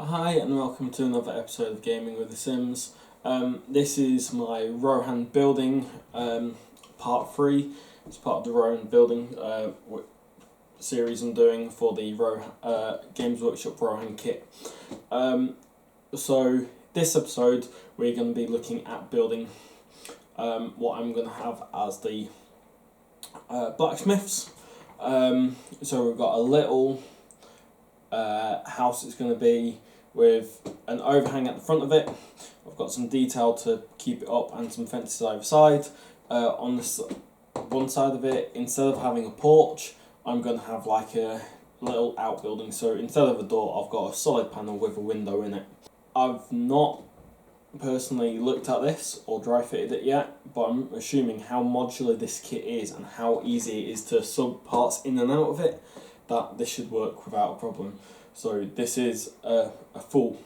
Hi and welcome to another episode of Gaming with the Sims. This is my Rohan Building part 3. It's part of the Rohan Building series I'm doing for the Games Workshop Rohan kit. So this episode we're going to be looking at building what I'm going to have as the blacksmiths. So we've got a little house it's going to be with an overhang at the front of it. I've got some detail to keep it up and some fences either side. On this one side of it, instead of having a porch, I'm going to have like a little outbuilding. So instead of a door, I've got a solid panel with a window in it. I've not personally looked at this or dry fitted it yet, but I'm assuming how modular this kit is and how easy it is to sub parts in and out of it, that this should work without a problem. So this is a full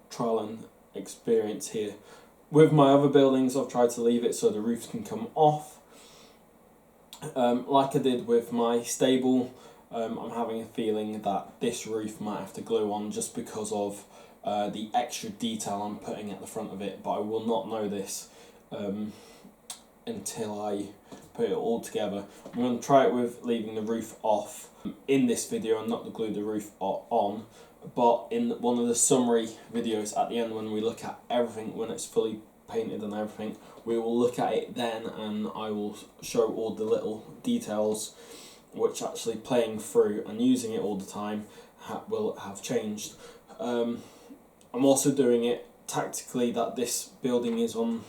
trial and experience here. With my other buildings, I've tried to leave it so the roofs can come off. Like I did with my stable, I'm having a feeling that this roof might have to glue on just because of the extra detail I'm putting at the front of it, but I will not know this until I put it all together. I'm going to try it with leaving the roof off in this video and not to glue the roof on, but in one of the summary videos at the end when we look at everything, when it's fully painted and everything, we will look at it then and I will show all the little details which actually playing through and using it all the time will have changed. I'm also doing it tactically that this building is on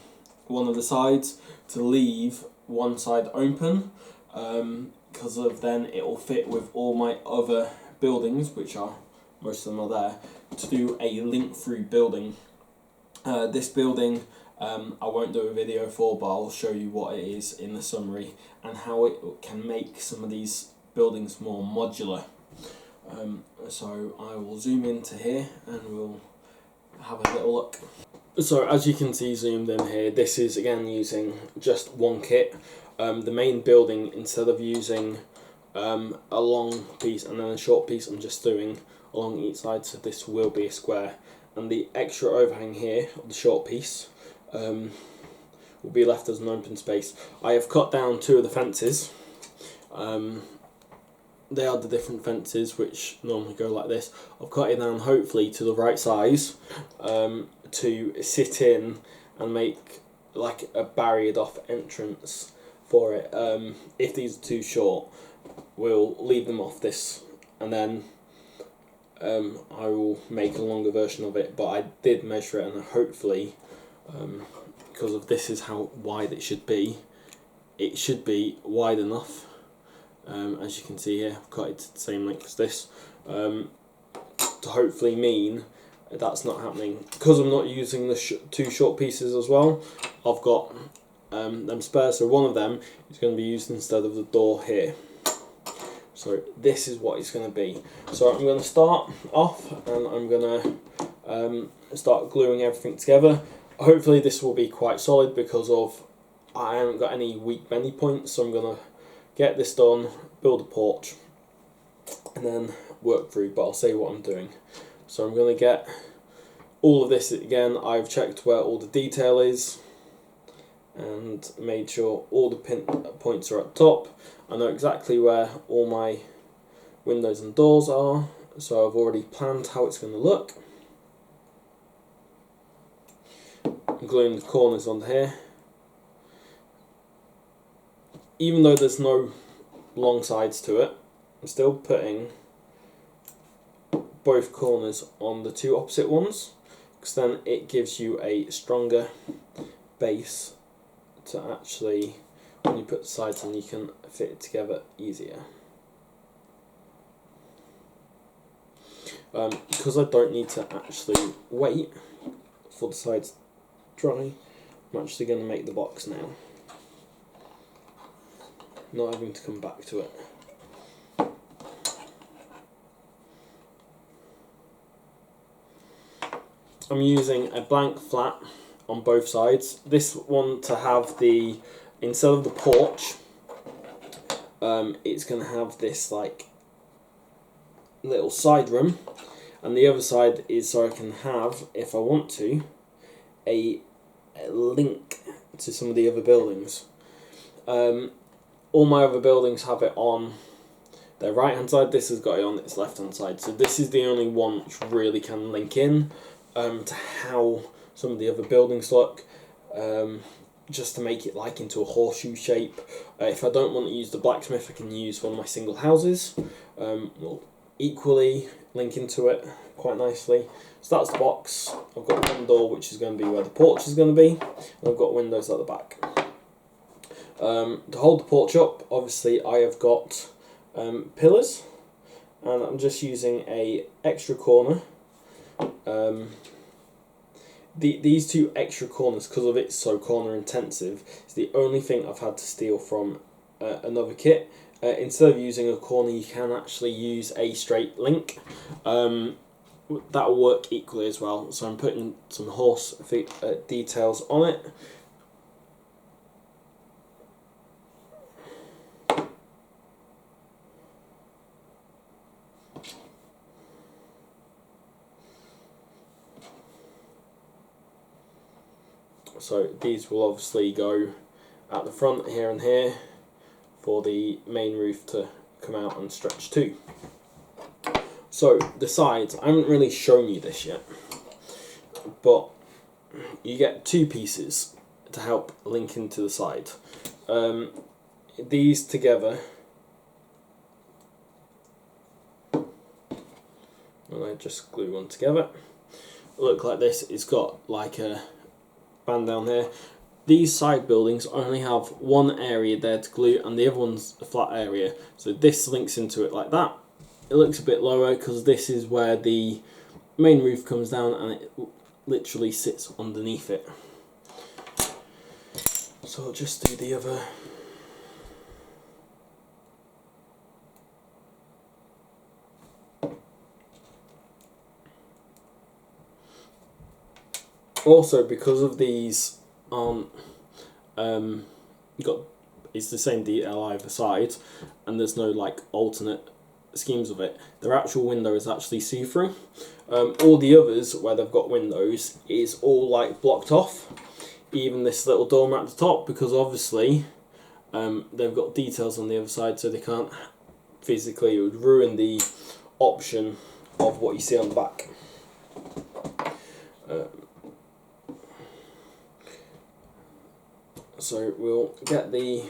one of the sides to leave one side open, because of then it will fit with all my other buildings, which are most of them are there, to do a link through building. This building I won't do a video for, but I'll show you what it is in the summary and how it can make some of these buildings more modular. So I will zoom into here and we'll have a little look. So as you can see zoomed in here, this is again using just one kit. The main building, instead of using a long piece and then a short piece, I'm just doing along each side, so this will be a square. And the extra overhang here, of the short piece, will be left as an open space. I have cut down 2 of the fences. They are the different fences which normally go like this. I've cut it down hopefully to the right size to sit in and make like a barriered off entrance for it. If these are too short, we'll leave them off this and then I will make a longer version of it, but I did measure it and hopefully because of this is how wide it should be wide enough. As you can see here, I've cut it to the same length as this, to hopefully mean that's not happening. Because I'm not using the 2 short pieces as well, I've got them spare, so one of them is going to be used instead of the door here. So this is what it's going to be. So I'm going to start off and I'm going to start gluing everything together. Hopefully this will be quite solid because of I haven't got any weak bending points, so I'm going to get this done, build a porch, and then work through, but I'll say what I'm doing. So I'm going to get all of this again. I've checked where all the detail is and made sure all the pin points are at the top. I know exactly where all my windows and doors are, so I've already planned how it's going to look. I'm gluing the corners on here. Even though there's no long sides to it, I'm still putting both corners on the 2 opposite ones, because then it gives you a stronger base to actually, when you put the sides on, you can fit it together easier. Because I don't need to actually wait for the sides to dry, I'm actually going to make the box now, not having to come back to it. I'm using a blank flat on both sides. This one to have the, instead of the porch, it's going to have this like little side room, and the other side is so I can have, if I want to, a link to some of the other buildings. All my other buildings have it on their right hand side. This has got it on its left hand side, so this is the only one which really can link in to how some of the other buildings look, just to make it like into a horseshoe shape. If I don't want to use the blacksmith, I can use one of my single houses. Will equally link into it quite nicely. So that's the box. I've got one door which is going to be where the porch is going to be, and I've got windows at the back. To hold the porch up, obviously I have got pillars, and I'm just using a extra corner. These two extra corners, because of it's so corner intensive, is the only thing I've had to steal from another kit. Instead of using a corner, you can actually use a straight link. That'll work equally as well. So I'm putting some horse feet details on it. So these will obviously go at the front here and here for the main roof to come out and stretch too. So the sides, I haven't really shown you this yet, but you get two pieces to help link into the side. These together, and I just glue one together, look like this. It's got like a band down here. These side buildings only have one area there to glue, and the other one's a flat area, so this links into it like that. It looks a bit lower because this is where the main roof comes down, and it literally sits underneath it. So I'll just do the other. Also, because of these aren't it's the same detail either side, and there's no like alternate schemes of it, their actual window is actually see-through. All the others where they've got windows is all like blocked off, even this little dormer at the top, because obviously they've got details on the other side, so they can't physically, it would ruin the option of what you see on the back. So we'll get the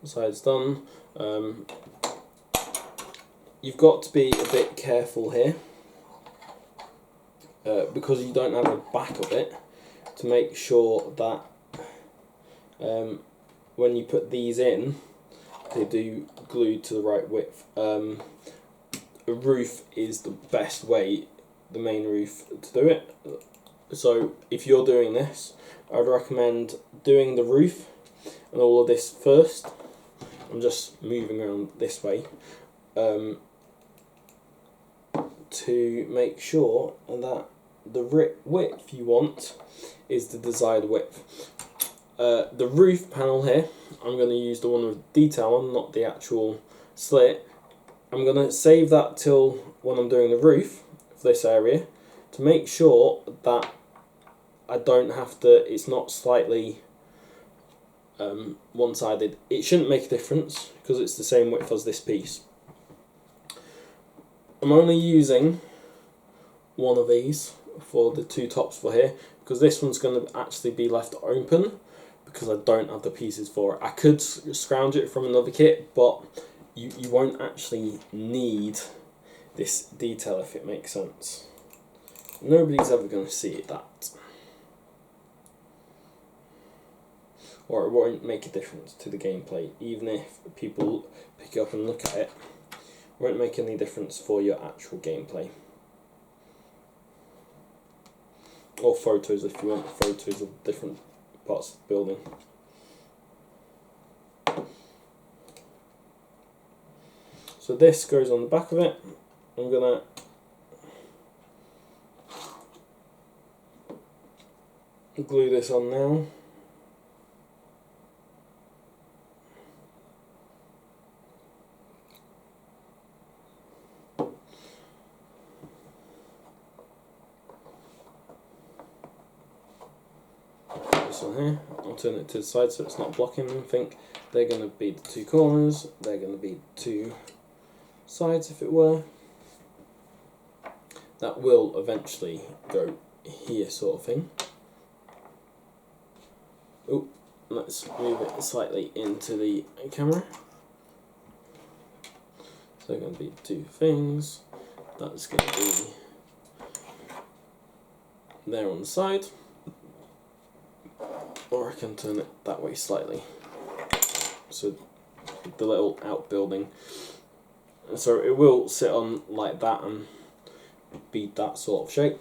sides done. You've got to be a bit careful here, because you don't have a back of it, to make sure that when you put these in, they do glue to the right width. A roof is the best way, the main roof, to do it. So if you're doing this, I'd recommend doing the roof and all of this first. I'm just moving around this way to make sure that the width you want is the desired width. The roof panel here, I'm going to use the one with detail on, not the actual slit. I'm going to save that till when I'm doing the roof for this area, to make sure that I don't have to, it's not slightly one-sided. It shouldn't make a difference because it's the same width as this piece. I'm only using one of these for the two tops for here, because this one's going to actually be left open because I don't have the pieces for it. I could scrounge it from another kit, but you won't actually need this detail, if it makes sense. Nobody's ever going to see that, or it won't make a difference to the gameplay. Even if people pick it up and look at it, it won't make any difference for your actual gameplay. Or photos, if you want photos of different parts of the building. So this goes on the back of it. I'm gonna glue this on now. This one here, I'll turn it to the side so it's not blocking anything. They're going to be the two corners, they're going to be the two sides if it were. That will eventually go here, sort of thing. Oh, let's move it slightly into the camera. So they're going to be two things. That's going to be there on the side. Or I can turn it that way slightly. So the little outbuilding. So it will sit on like that and be that sort of shape.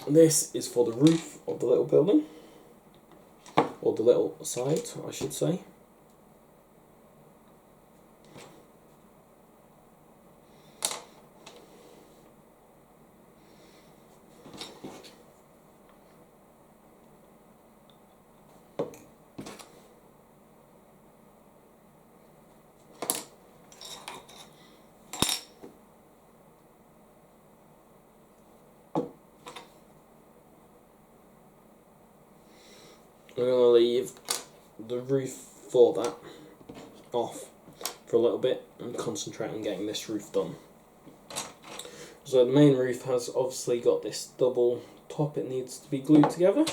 This is for the roof of the little building, or the little side, I should say. We're going to leave the roof for that off for a little bit and concentrate on getting this roof done. So the main roof has obviously got this double top, it needs to be glued together.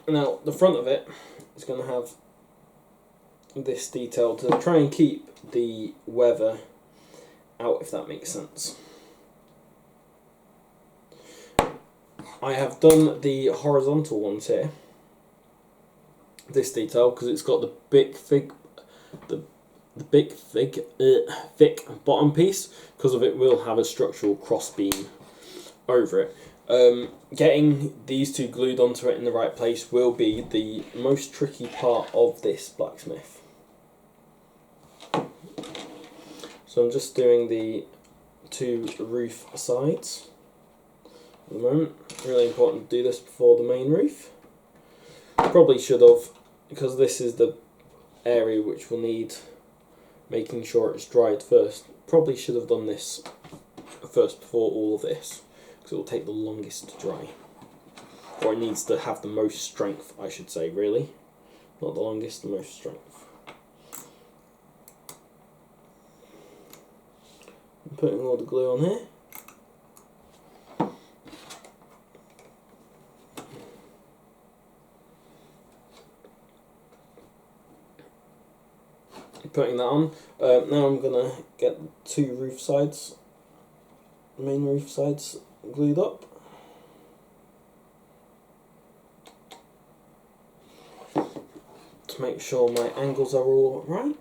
Now the front of it is going to have this detail to try and keep the weather out, if that makes sense. I have done the horizontal ones here, this detail, because it's got the thick bottom piece. Because of it, will have a structural cross beam over it. Getting these two glued onto it in the right place will be the most tricky part of this blacksmith. So I'm just doing the two roof sides at the moment. Really important to do this before the main roof. Probably should have, because this is the area which will need making sure it's dried first. Probably should have done this first before all of this, because it will take the longest to dry. Or it needs to have the most strength, I should say, really. Not the longest, the most strength. I'm putting all the glue on here. Putting that on. Now I'm gonna get two roof sides, main roof sides, glued up. To make sure my angles are all right.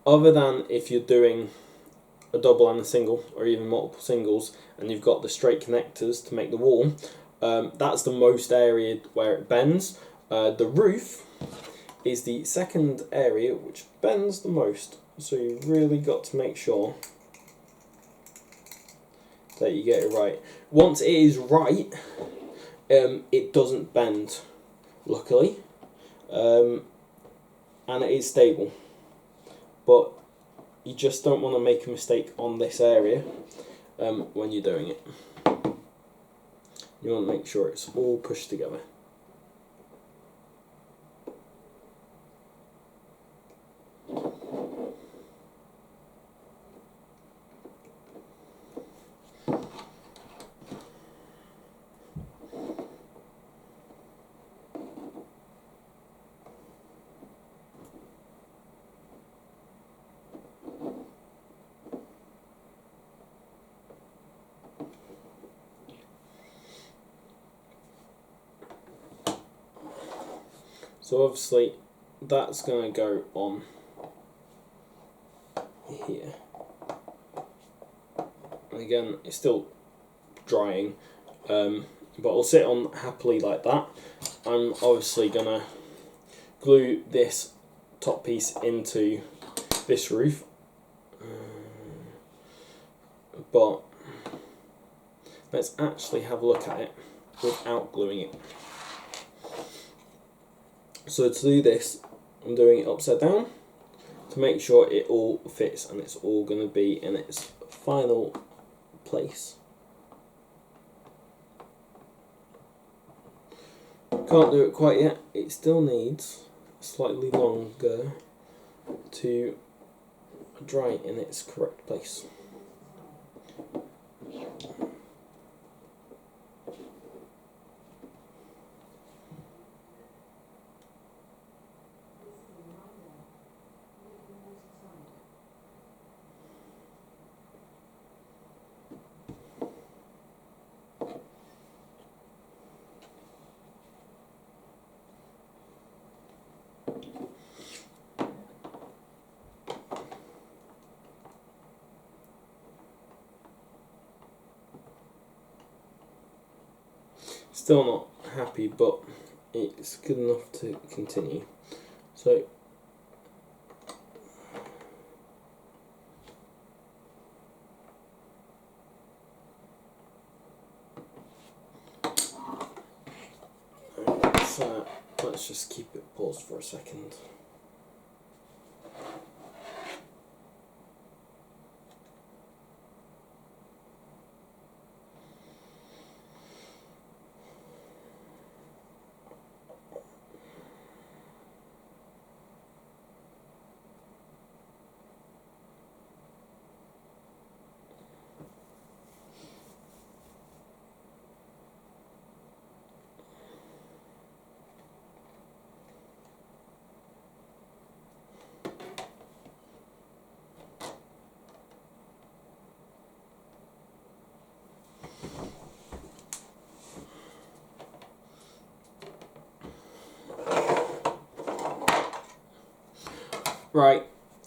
Other than if you're doing a double and a single, or even multiple singles, and you've got the straight connectors to make the wall, that's the most area where it bends. The roof is the second area which bends the most, so you've really got to make sure that you get it right. Once it is right, it doesn't bend, luckily, and it is stable. But you just don't want to make a mistake on this area when you're doing it. You want to make sure it's all pushed together. So obviously that's going to go on here. and again it's still drying, but it'll sit on happily like that. I'm obviously gonna glue this top piece into this roof, but let's actually have a look at it without gluing it. So to do this, I'm doing it upside down to make sure it all fits and it's all going to be in its final place. Can't do it quite yet, it still needs slightly longer to dry in its correct place. Still not happy, but it's good enough to continue. So let's just keep it paused for a second. Right,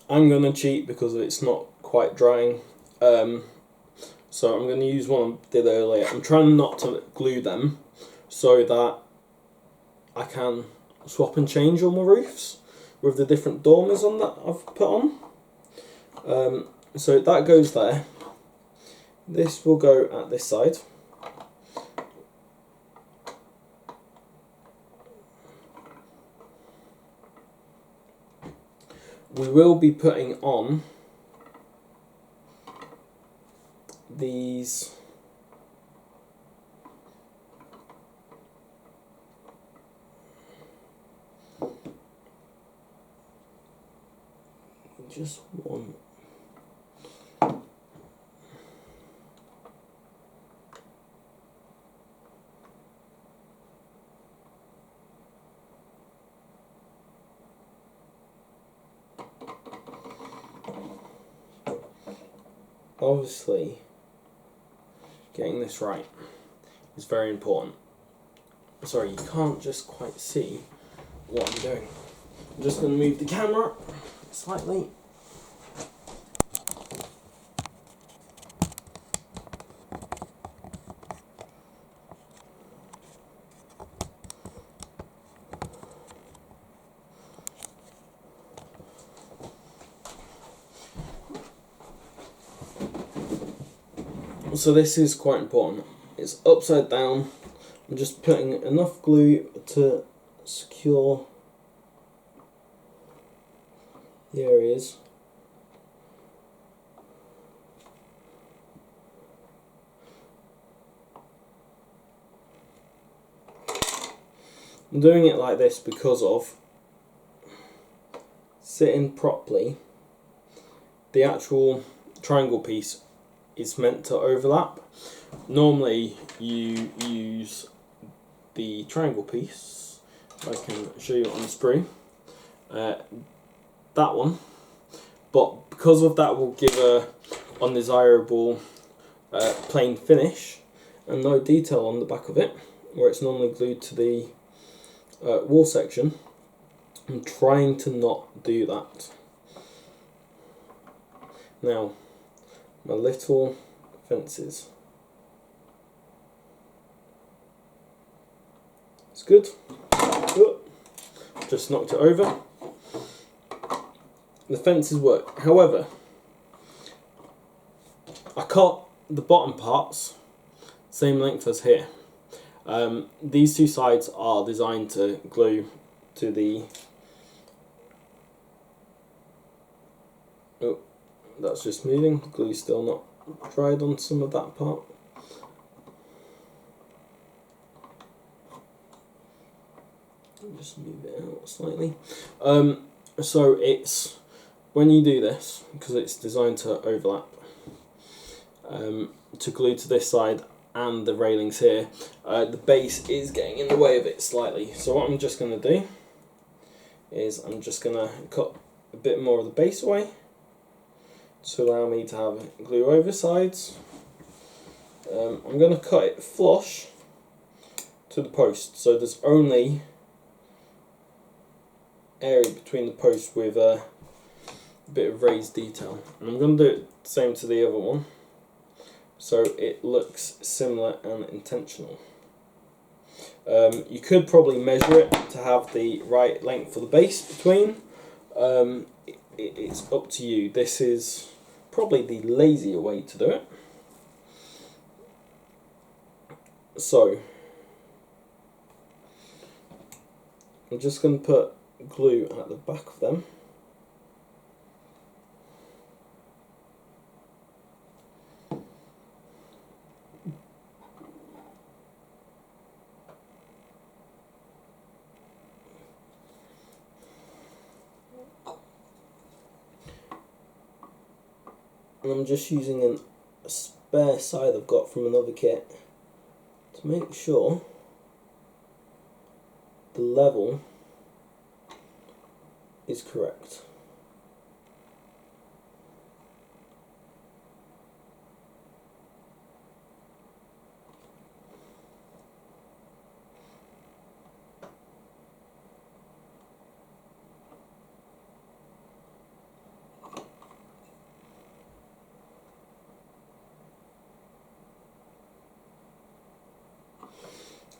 I'm going to cheat because it's not quite drying, so I'm going to use one I did earlier. I'm trying not to glue them so that I can swap and change all my roofs with the different dormers on that I've put on. So that goes there. This will go at this side. We will be putting on these just one. Obviously, getting this right is very important. Sorry, you can't just quite see what I'm doing. I'm just going to move the camera slightly. So this is quite important. It's upside down. I'm just putting enough glue to secure the areas. I'm doing it like this because of sitting properly. The actual triangle piece is meant to overlap. Normally you use the triangle piece, I can show you on the sprue, that one, but because of that will give a undesirable plain finish and no detail on the back of it, where it's normally glued to the wall section. I'm trying to not do that. Now, my little fences. It's good. Oh, just knocked it over. The fences work. However, I cut the bottom parts same length as here. These two sides are designed to glue to the... Oh, that's just moving. The glue's still not dried on some of that part. Just move it out slightly. So it's, when you do this, because it's designed to overlap, to glue to this side and the railings here, the base is getting in the way of it slightly. So what I'm just going to do is I'm just going to cut a bit more of the base away to allow me to have glue over sides. I'm going to cut it flush to the post, so there's only area between the post with a bit of raised detail. And I'm going to do it the same to the other one, so it looks similar and intentional. You could probably measure it to have the right length for the base between. It's up to you. This is probably the lazier way to do it. So I'm just going to put glue at the back of them. And I'm just using a spare side I've got from another kit to make sure the level is correct.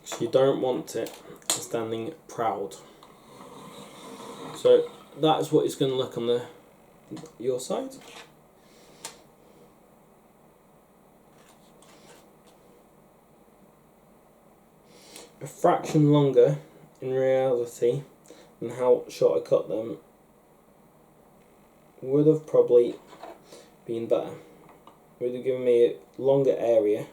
So you don't want it standing proud. So that's what it's going to look on your side. A fraction longer in reality than how short I cut them would have probably been better. Would have given me a longer area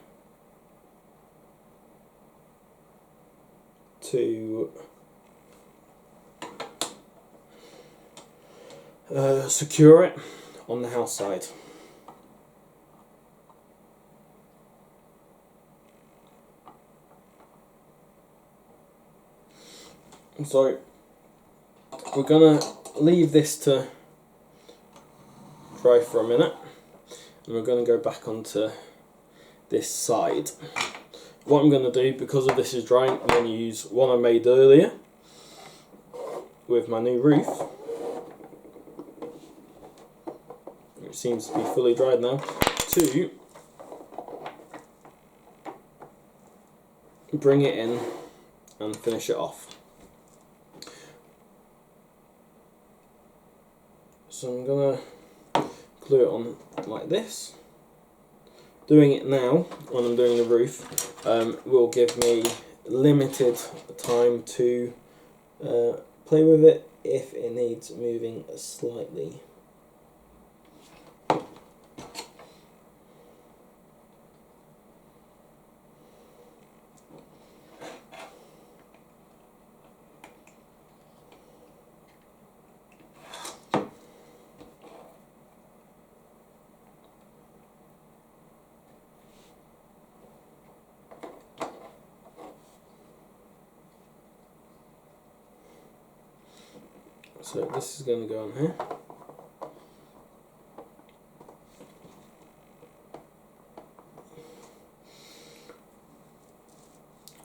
to secure it on the house side. So we're gonna leave this to dry for a minute, and we're gonna go back onto this side. What I'm gonna do, because of this is drying, I'm gonna use one I made earlier with my new roof, which seems to be fully dried now, to bring it in and finish it off. So I'm going to glue it on like this. Doing it now, when I'm doing the roof, will give me limited time to play with it if it needs moving slightly. So this is going to go on here.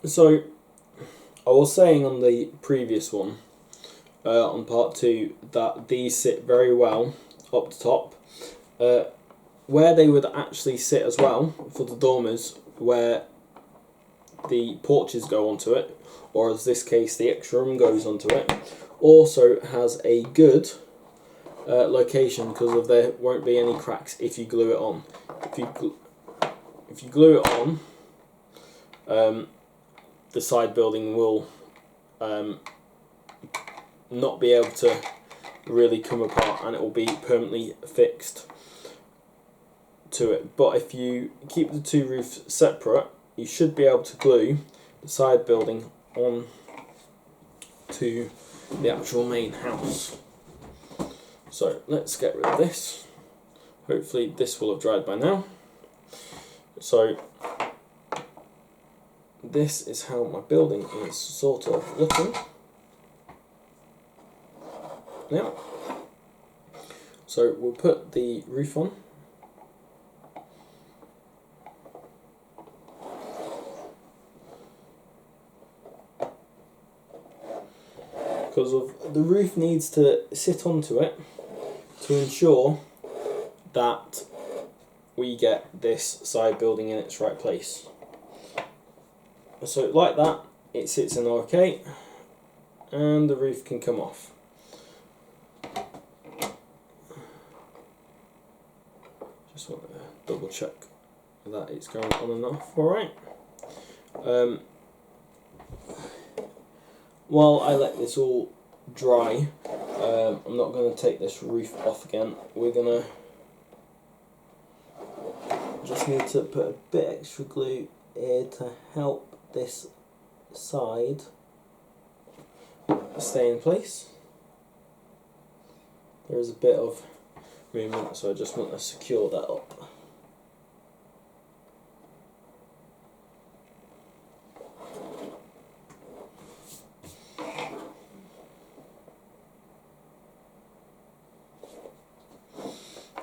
So I was saying on the previous one, on part 2, that these sit very well up the top. where they would actually sit as well for the dormers, where the porches go onto it, or as this case the extra room goes onto it, also has a good location because there won't be any cracks if you glue it on. If you glue it on, the side building will not be able to really come apart, and it will be permanently fixed to it. But if you keep the two roofs separate, you should be able to glue the side building on to the actual main house. So let's get rid of this. Hopefully this will have dried by now. So this is how my building is sort of looking now. So we'll put the roof on. Because of the roof needs to sit onto it to ensure that we get this side building in its right place. So like that, it sits in okay, and the roof can come off. Just want to double check that it's going on and off alright. While I let this all dry, I'm not going to take this roof off again. We're going to just need to put a bit extra glue here to help this side stay in place. There is a bit of movement, so I just want to secure that up.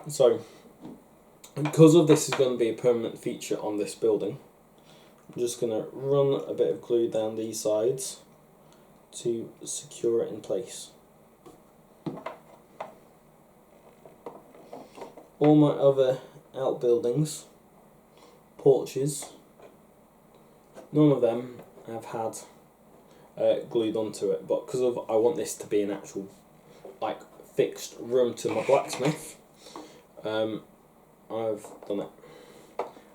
So, because of this is going to be a permanent feature on this building, I'm just going to run a bit of glue down these sides to secure it in place. All my other outbuildings, porches, none of them have had glued onto it, but because of I want this to be an actual like fixed room to my blacksmith, I've done it.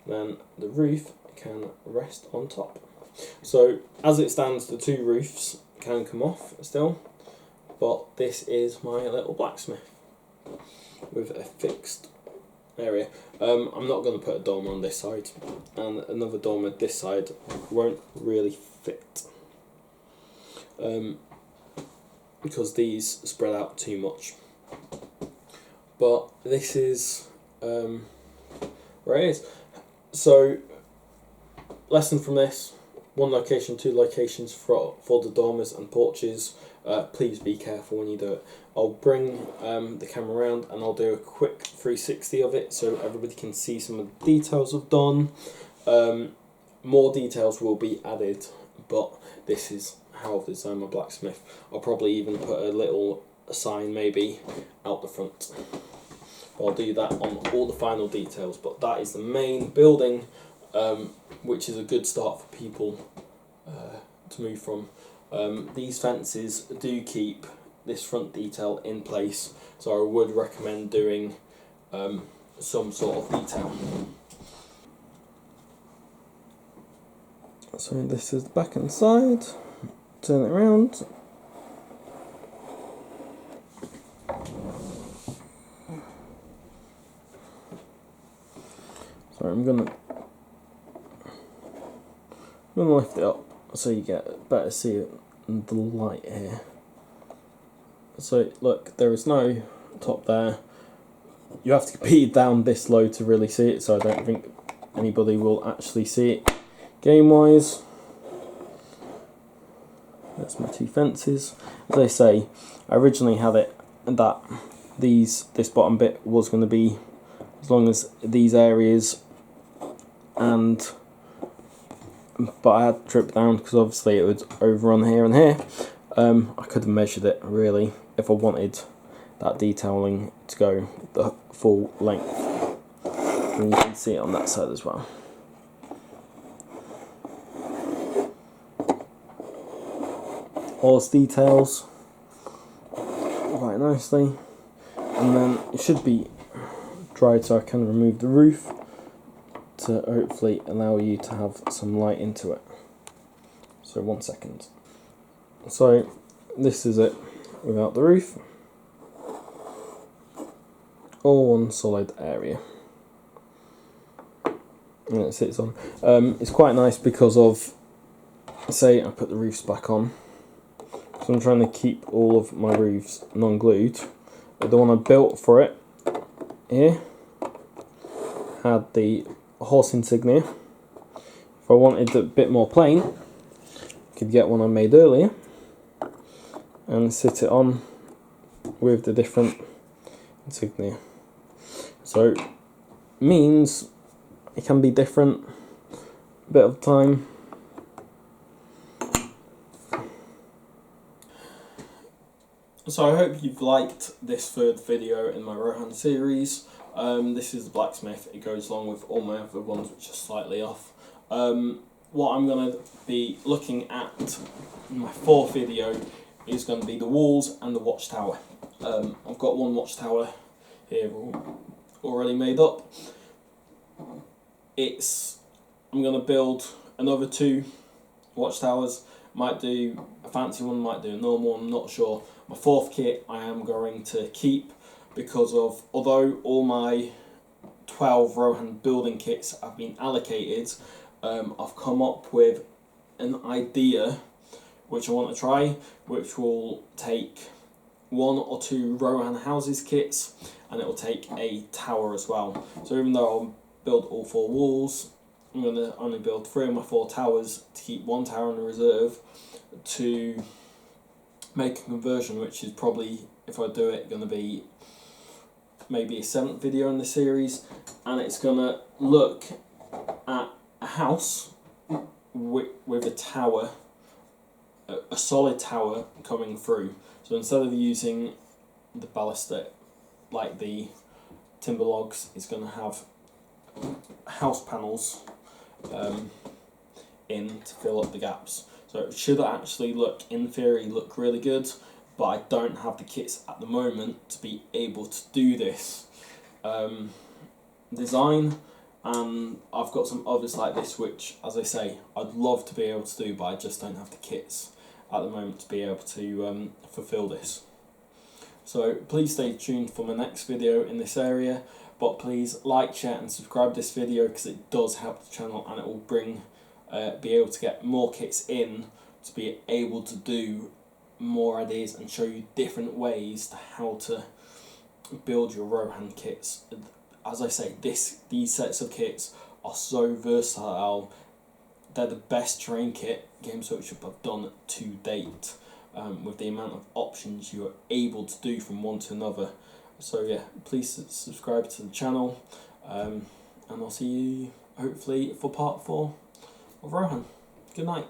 Then the roof can rest on top. So as it stands, the two roofs can come off still, but this is my little blacksmith with a fixed area. I'm not going to put a dormer on this side, and another dormer this side won't really fit, because these spread out too much. But this is where it is. So, lesson from this: one location, two locations for the dormers and porches. Please be careful when you do it. I'll bring the camera around and I'll do a quick 360 of it so everybody can see some of the details I've done. More details will be added, but this is how I've designed my blacksmith. I'll probably even put a little sign maybe out the front. I'll do that on all the final details, but that is the main building, which is a good start for people to move from. These fences do keep this front detail in place, so I would recommend doing some sort of detail. So this is the back and side. Turn it around. So I'm gonna lift it up so you get better see the light here. So look, there is no top there. You have to be down this low to really see it, so I don't think anybody will actually see it game wise. That's my two fences. As I say, I originally had it that this bottom bit was going to be as long as these areas, but I had to trip down because obviously it would overrun here and here. I could have measured it really if I wanted that detailing to go the full length. And you can see it on that side as well. All its details quite nicely, and then it should be dried so I can remove the roof to hopefully allow you to have some light into it. So 1 second. So this is it without the roof, all one solid area, and it sits on. It's quite nice because of, say I put the roofs back on, so I'm trying to keep all of my roofs non-glued. But the one I built for it here had the horse insignia. If I wanted a bit more plain, I could get one I made earlier and sit it on with the different insignia. So means it can be different a bit of time. So I hope you've liked this third video in my Rohan series. This is the blacksmith. It goes along with all my other ones which are slightly off. What I'm going to be looking at in my fourth video is going to be the walls and the watchtower. I've got one watchtower here already made up. I'm going to build another 2 watchtowers. Might do a fancy one, might do a normal one, I'm not sure. My fourth kit I am going to keep because of, although all my 12 Rohan building kits have been allocated, I've come up with an idea which I want to try, which will take 1 or 2 Rohan houses kits, and it will take a tower as well. So even though I'll build all 4 walls, I'm going to only build 3 of my 4 towers to keep 1 tower in reserve to make a conversion, which is probably, if I do it, going to be maybe a 7th video in the series, and it's going to look at a house with a tower, a solid tower coming through. So instead of using the ballastic, like the timber logs, it's going to have house panels in to fill up the gaps. So it should actually look, in theory, look really good, but I don't have the kits at the moment to be able to do this design, and I've got some others like this which, as I say, I'd love to be able to do, but I just don't have the kits at the moment to be able to fulfill this. So please stay tuned for my next video in this area, but please like, share and subscribe this video because it does help the channel, and it will bring be able to get more kits in to be able to do more ideas and show you different ways to how to build your Rohan kits. As I say, these sets of kits are so versatile. They're the best terrain kit Games Workshop have done to date, with the amount of options you are able to do from one to another. So yeah, please subscribe to the channel, and I'll see you hopefully for part 4 of Rohan. Good night.